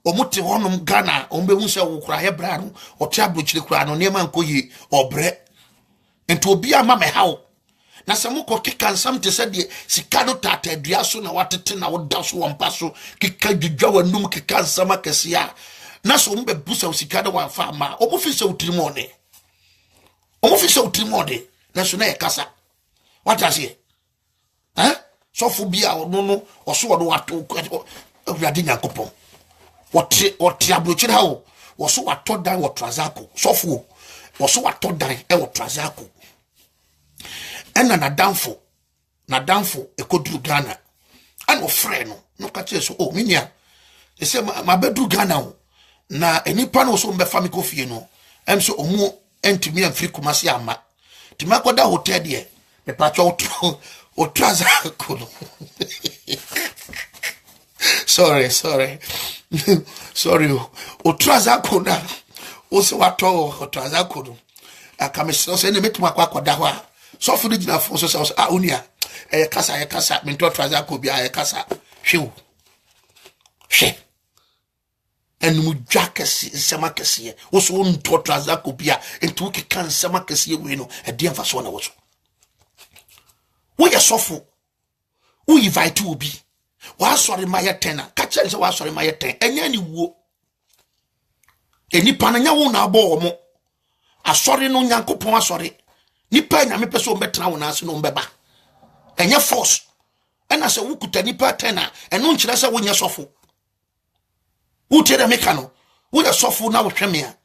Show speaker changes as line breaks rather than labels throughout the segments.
omuti honum Ghana ombe hu se wo kura hebra no otia brochire kura no nema nkoyi obre enti obi ama me hawo na se mukọ kika nsam te se de sika no tata adua so na watete na woda so wompa so kika dwudwa wanum kika nsam akese a na so mbe busa sika de wanfa ma omofi se utirimone na so na e kasa what as here so fu bia no oso wodo wato awurade nyankopon wote abrochire hawo woso wato dan wo trazako so fu woso wato dan e wo trazako ena na danfo ekodru Ghana ana ofre no ka kire so minia ese ma bedru Ghana o na enipa no so mbefa me kofie no so omu entimi amfiri Kumasi ama tima koda hotel de me patcho o traza kono sorry o traza kono o se wato o traza kono akamesho se ne metuma kwa koda ho a so fu digina fo so unia kasa mento traza ko bia kasa hwe enum dwakese semakese wo so nto traza ko bia entu ke kan semakese we no e de mfa so na wo so wo ye sofo wo invite obi wa sori maye 10 ka chele se wa sori maye 10 enya ni wuo enipa na nya wo na abo mo asori no nyankopon asori nipa nya me peso mbetena wo na ase no mbeba enya force ena se wukuta nipa 10 eno nkyere se wo nya sofo utere meka no wo ya sofo na wo hwemea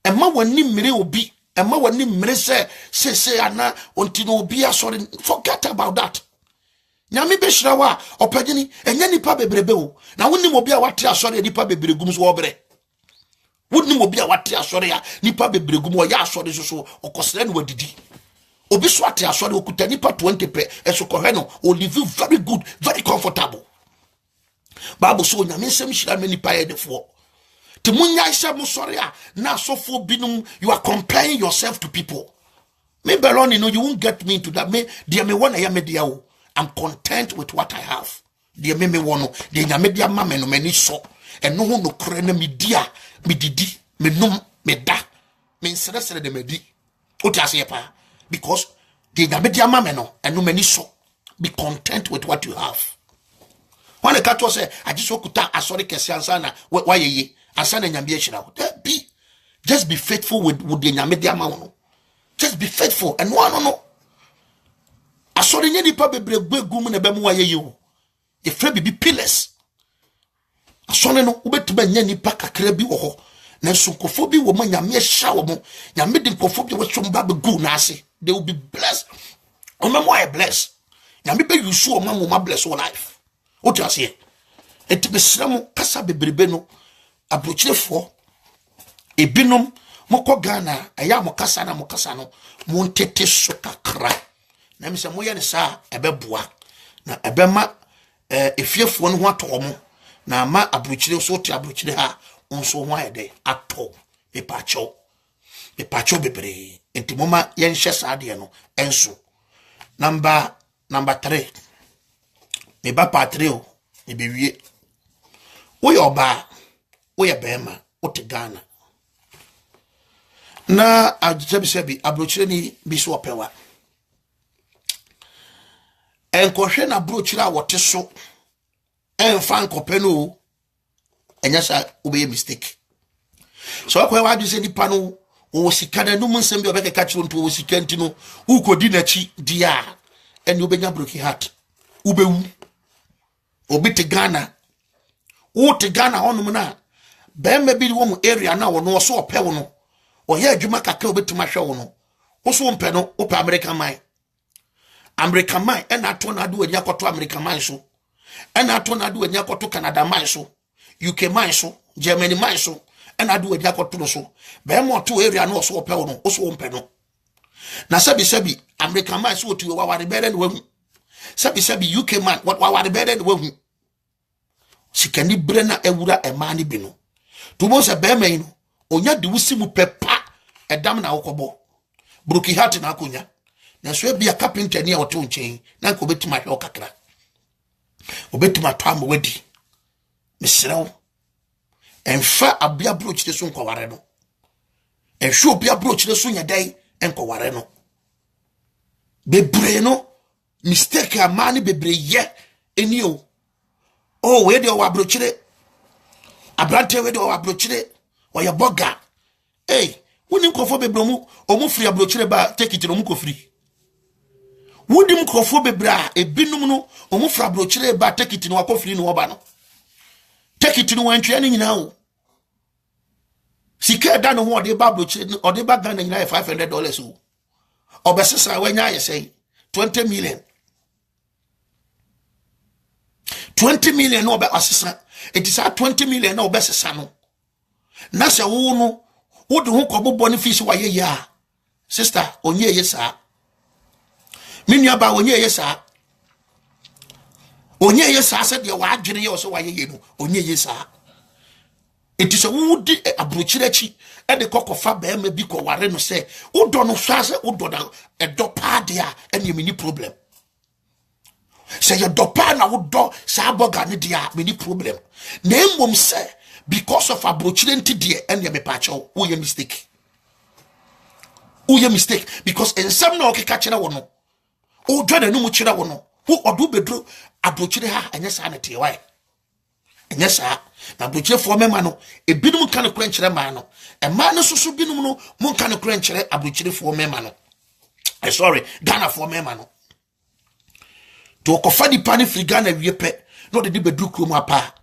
emma wani mmire obi emma wani mmire se ana ontino obi asori forget about that nyame be hirawa opagini enya nipa bebrebe o na woni obi a wate asori nipa bebregum so obre woni obi a wate asori a nipa bebregum o ya asori so okosere no wadidi obi so ate asori okuta nipa 20 pe esokohwe no o live very good very comfortable Bible so nyame nsem hira me nipa yedefo te munya hye mo sori a na sofo binum you are comparing yourself to people me belong no you won't get me into that me dear me one ya me dia o I'm content with what I have dear me wono de nyame dia ma me no mani so eno ho no kore na me dia me didi me num me da me nsere de medi otiase pa because de nyame dia ma me no eno mani so be content with what you have. When the cat say, I just okuta asori kesi ansana why ye ansana nyambie hira ho. Be just be faithful with the nyame dia ma no. Just be faithful and no. Asori nye nipa bebre gbegum na be mu why ye o. Ye fra be pillars. Asori no ubetuma nya nipa kakra bi wo ho. Na nkofo bi wo ma nyame hya wo mo. Nyame de nkofo bi wo somba be gu na ase. They will be blessed. Omamo I bless. Nyame be yusu o ma bless your life. What you say? Eti besramo kasa bebrebe no abrochirefo ebinom moko Ghana aya mo kasa na mo kasa no mo ntete so kakra na me se mo ye ne sa ebeboa na ebema efiefo no ho ato mo na ma abrochire so te abrochire ha onso ho ayede ato epacho bebre enti moma ye nhye saade no enso number 3 me ba patreo e be wie wo ye oba wo ye bema wo te Ghana na ajebisebi abrochire ni bi so opewa enkohwe na abrochire a wote so enfan kopeno enya sa obeye mistake so akwa wa bi se nipa no wo sikana no munsem bi obeka kachiro nto wo sikanti no ukodi na chi dia eni obenya broken heart ubewu obi te Ghana wo te Ghana honum na be ma bi wo mu area na wo no so ope wo no o ye adwuma kakra obetuma hwe wo no wo so mpe no ope American man ena to na do anya koto American man so ena to na do anya koto Canada man so UK man so Germany man so ena do anya koto no so be ma to area na so ope wo no wo so mpe no na sabi American man so to wa ware bere no wahu sabi UK man what ware bere no wahu sikani brena ewura emani bi no to mo se be man no onya de wusimu pepa edam na wokobo broken heart na akonya na so bia carpenter ni a woto nchen na ko betima hwe okakra obetima to am wadi mesrew enfa abia brochire so nkwaware no ehwe obia brochire so nyedai enkwaware no bebre no mistake amani bebre ye eni o we de wa brochire abrante we de wa brochire o ye boga woni nkofo bebre mu omu free abrochire ba take it no mu ko free wodi nkofo bebre a ebinum no omu free abrochire ba take it no wa ko free no oba no take it no wantwe ne nyina o sika da no ho de ba abrochire o de ba Ghana nyina $500 o obesesa wanya ye say 20 million 20 million no be asesa it is 20 million no obesesa no na se wo no wo de ho kobo ne fish wa ye ya sister onye ye sa menua ba onye ye sa se de wa adwene ye so wa ye no onye ye sa it is wo di abrochire chi e de kokofa ba ma bi ko ware no se wo do no hwa se wo do na e do pa de a ene mini problem se ye do pa na wo do sa boga ne de a mini problem na emom se because of abrochire ntidie ene me pa chew wo ye mistake because ensam na okeka kire wo no o dwane no mu kire wo no wo odu bedro abrochire ha enye sa na te why enye sa na abrochire fo mema no ebinum kan kure nkire ma no e ma no susu binum no mun kan kure nkire abrochire fo mema no sorry Ghana fo mema no to kofa di pani free Ghana wie pe no de bedru krom apa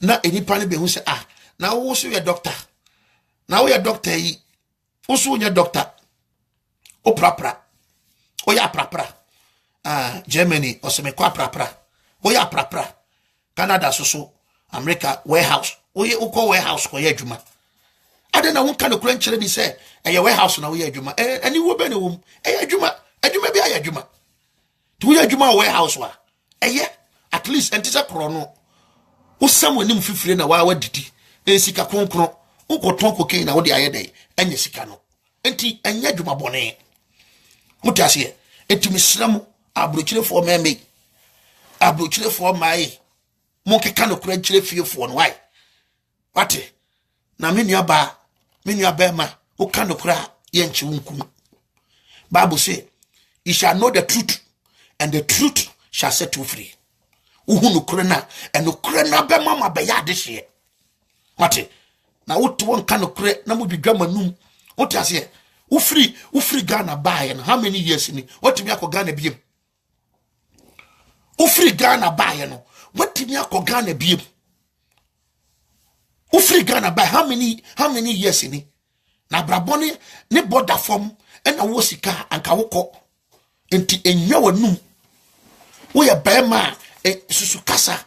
na enipa ne be hu se na wo so ye doctor na wo ye doctor yi wo so ye doctor o prapra o ya prapra Germany o se me kwa prapra o ya prapra Canada so America warehouse o ye uko warehouse ko ye adwuma ade na won kan kura nkire ni se ye warehouse na wo ye adwuma ani wo be ne wo adwuma bi aye adwuma tu ye adwuma warehouse wa at least entisa kro no wo sam wani mfifire na wa didi sika konkron ukoton kokain na wo de aye dey enye sika no enti enye adwuma bone mutase enti misram abrochire fo meme abrochire fo mai mo keka no kura chire fie fo no why wate na menua ba ma o ka no kura ye nchi wunkum Bible say you shall know the truth and the truth shall set you free uhunu kura na eno kura na be mama be ya de hye wate na wotu won ka no kura na mo dwedwa manum wotase u free Ghana buy and how many years ni what me akọ Ghana biem u free Ghana buy no what me akọ Ghana biem u free Ghana buy how many years ni na brabone ne border form and wo sika anka wokọ enti enwa wanum wo ye bema susu kasa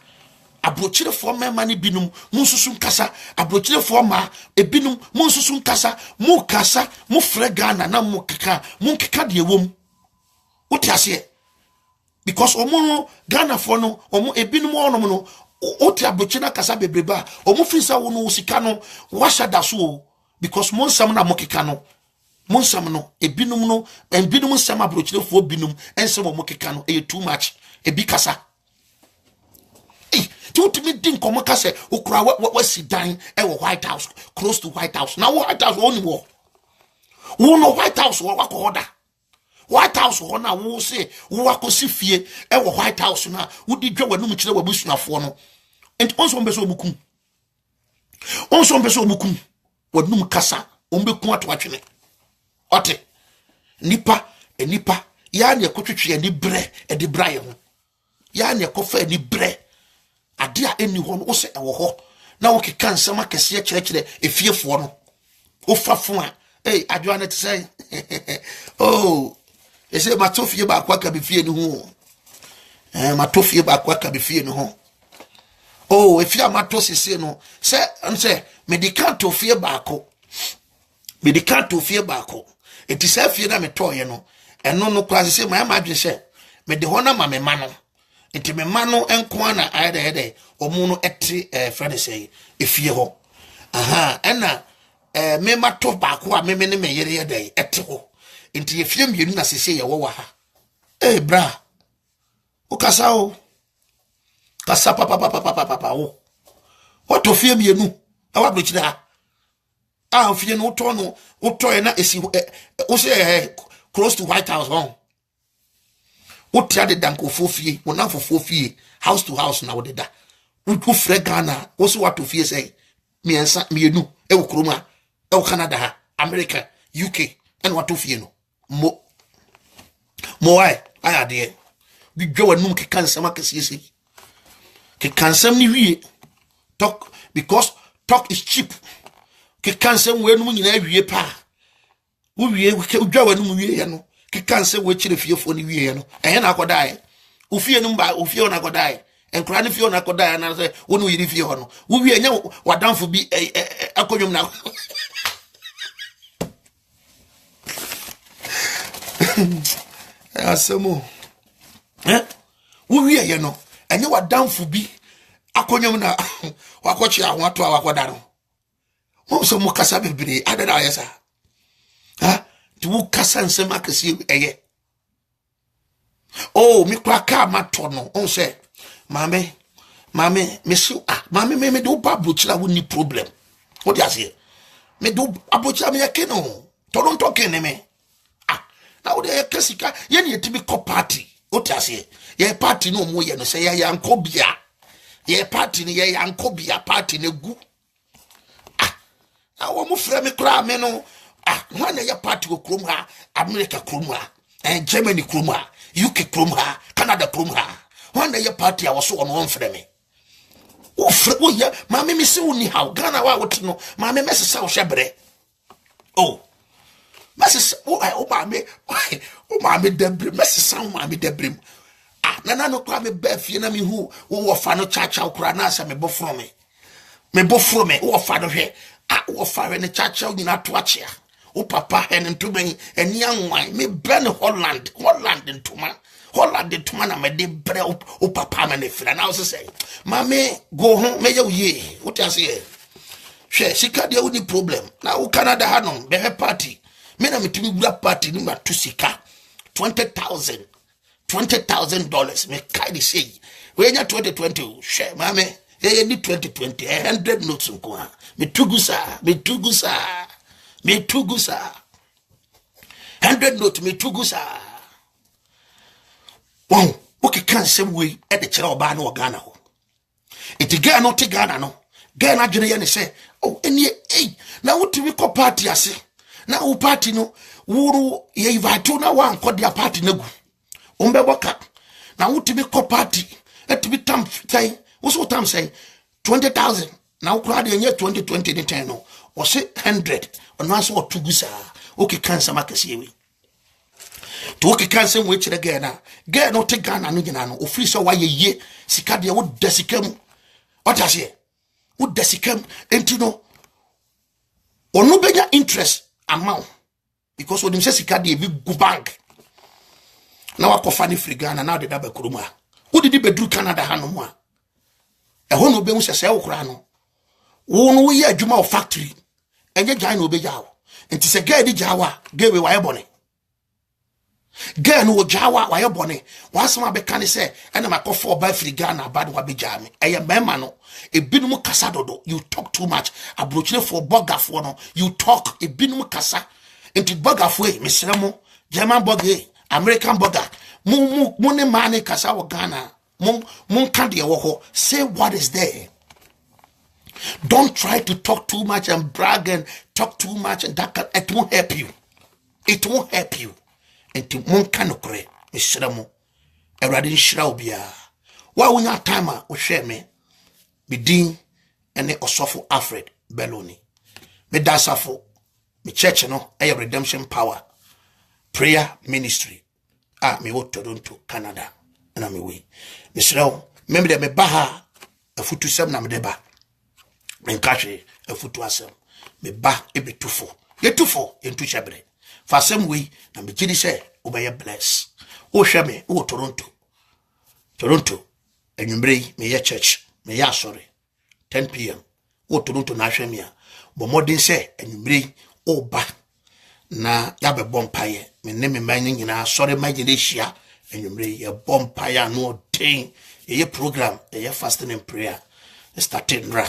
abrochire fo mema ne binum mun susu kasa abrochire fo ma ebinum mun susu kasa mu kasa mu frɛ Ghana na mu keka de wom wotiase because omo Ghana fo no omo ebinum onom no oti abrochire kasa bebreba omo finsa wo no sika no washa da so because mun sam na mo keka no mun sam no ebinum no ebinum sam abrochire fo binum ensem omo keka no too much ebi kasa to me din komo ka se okura wa sidan e wo White House close to White House na White House woni wo no White House wo kwa order White House wo na wo se wo akosi fie e wo White House na wo di dwa wanum kire wa busuafo no and onso mbe so omukum wanum kasa ombeku atwatwene ote nipa ya na ekotwetwe ni bre e de braye ho ya na ekofa ni bre ade a eni ho no wo se ewo ho na wo keka nsem akese kire efiefo no wo fafo a adwa na tse oh ese matofie ba kwa ka be fie ni ho matofie ba kwa ka be fie ni ho oh efia matosese no se medical fie ba ko eti se fie na metoye no eno no kwa se ma adwe se me de ho na ma me ma no enti me ma no enko na ayede omu no eti friend say efie ho ena me ma to ba ko a me ne me yere yede eti ho enti efie mienu na sese ye wo wa ha bra o kasa papa o What of fear me no? Our bridge there. Ah, fear no tono, Utoyana is close to White House home. What tired danko 4 fee, one now for 4 fee, house to house now de da. We go Fregana, also what to fear say. Me and San me no, El Kruma, El Canada, America, UK, and what to fear no. Mo I adere. We go and num cancer markets easy. Cancer ni talk because talk is cheap. Cancer when we in every pa. We go and no. Cancer which the fear for the year no. And I could die. Ufia numba, Ufia could die. And crying if you're not could die, and I say, when we if you know. We know what down for be a column now. Asemo. We you know, and you are down for be a column now. What you want to our quadano. What some mukasa be added ayesa. Huh? To Casa and Semakasi, eh? Oh, me cracka matono, on say, Mammy, Miss you, Mammy, me do babuchla with any problem. What does he? Me do abucha me a keno, Toronto keneme. Ah, now they are Cassica, ye to be party. What does he? Ye party no more, you say, ye uncle Bia. Ye party, ye uncle Bia party, ne goo. Ah, now one more frame me cry, meno. Ah, one of your party will Krumha, America Krumha, and Germany Krumha, UK Krumha, Canada Krumha. One of your party I was so on one for me. Oh, yeah, Mammy Miss Uni how Ghana, what to know, Mammy Mrs. South Shabre. Oh, Mrs. Oh, Mammy, Debris, Mrs. Sound Mammy Debris. Ah, Nana no crab me bear, you know me who were fan of church out Cranas and me both from me. Me both from me, or father here. Ah, or fire in the church out in our watch here. Oh, papa, and into me, and young wine, me burn Holland into man. Holland into man, and my dear brother, oh, papa, and if and I was say, Mammy, go home, may you ye. What I say? She can't deal with the problem. Now, Canada had on, be her party. Men are to black party, number to Sika $20,000. Me kind say, when you're 2020, share, Mammy, hey, need 2020, 100 notes on Koa. Me tugusa. 100 note me tugusa. Wow, okay, can same way at the chair ban or Ghana. It again not Ghana no. Ghana Junior say, oh, any now what we call party I say. Now party no wuru ye invite na one call their party no. Waka. Now what we call party at be time say what's what time say 20,000. Now crowd in year 2020 the 10 no. Or say 100 or now so tugusa. Okay, cancer makasi. To okay, cancer which again now. Get no take Ghana no Ghana no. Free so why ye sikadia would desicum. What I say? Would desicum into no or no bigger interest amount because when you say sikadia big go bank. Now I call funny free Ghana now the double kuruma. Who did it do Canada hanomwa? A hono be sayokrano. Won we ya adwuma factory enye gyan no be jawo enti se gay di jawa gay we wa ebone gay no jawa wa ebone wasoma be kan se ena makofo ba free Ghana bad wa be jame eye mema no ebinum kasa dodo you talk too much abrochire for bogafo no you talk ebinum kasa enti bogafo e mesremo German boga American boga mu ne mane kasa wo Ghana mun kan de wo ho say what is there. Don't try to talk too much and brag and talk too much and that it won't help you. It won't help you. And to mon canocre, Miss Shramo, a radin shraubia. Why when your timer will share me? Be Dean and the Osofo Alfred Belloni. Me dasafo, me church no, a redemption power. Prayer ministry. Me wo Toronto, Canada. And I'm away. Miss Shrao, remember that me baha a foot to some namdeba. Enkache a foot to asem. Me ba ebe tufo. Ye tufo into shabre. For some way, na me jini say, obey bless. O shame, o Toronto. Toronto. And you bring me your church. Me ya sorry. 10 p.m. O Toronto na shemia. But more than say, and you bring o ba. Na yabe bompaye. Me name me mining in a sorry imagination. And you bring your bompaye no thing. Ye program, ye fasting and prayer. Starting ra.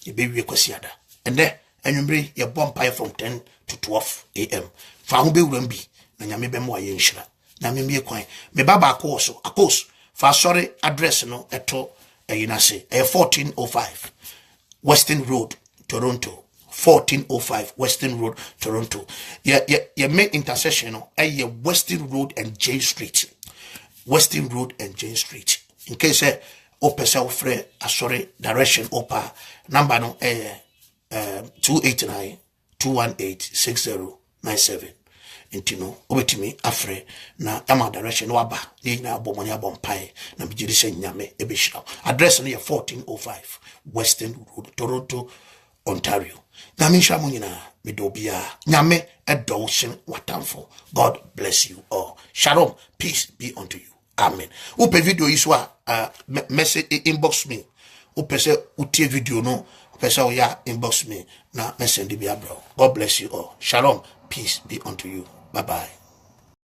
ye be kwasiada ende anwumbre ye bompa from 10 to 12 am fa ho be wuram bi na nyame be mo aye nhira na me mie kwan me baba akos fa sorry address no eto ayinase 1405 Western Road Toronto 1405 Western Road Toronto your main intersection no Western Road and Jane Street Western Road and Jane Street in case open self free sorry direction opa number no 289 218 6097 intino obetimi afre na ama direction waba ye na abomoni abompai na bigiri se nyame ebehira address no ye 1405 Western Road Toronto Ontario na minhwa mo nyina medobia nyame edowshin watamfo. God bless you all. Shalom, peace be unto you. Amen. Upe video iswa message inbox me. Upe se utie video no pesa oya inbox me na message bia bro. God bless you all. Shalom, peace be unto you. Bye bye.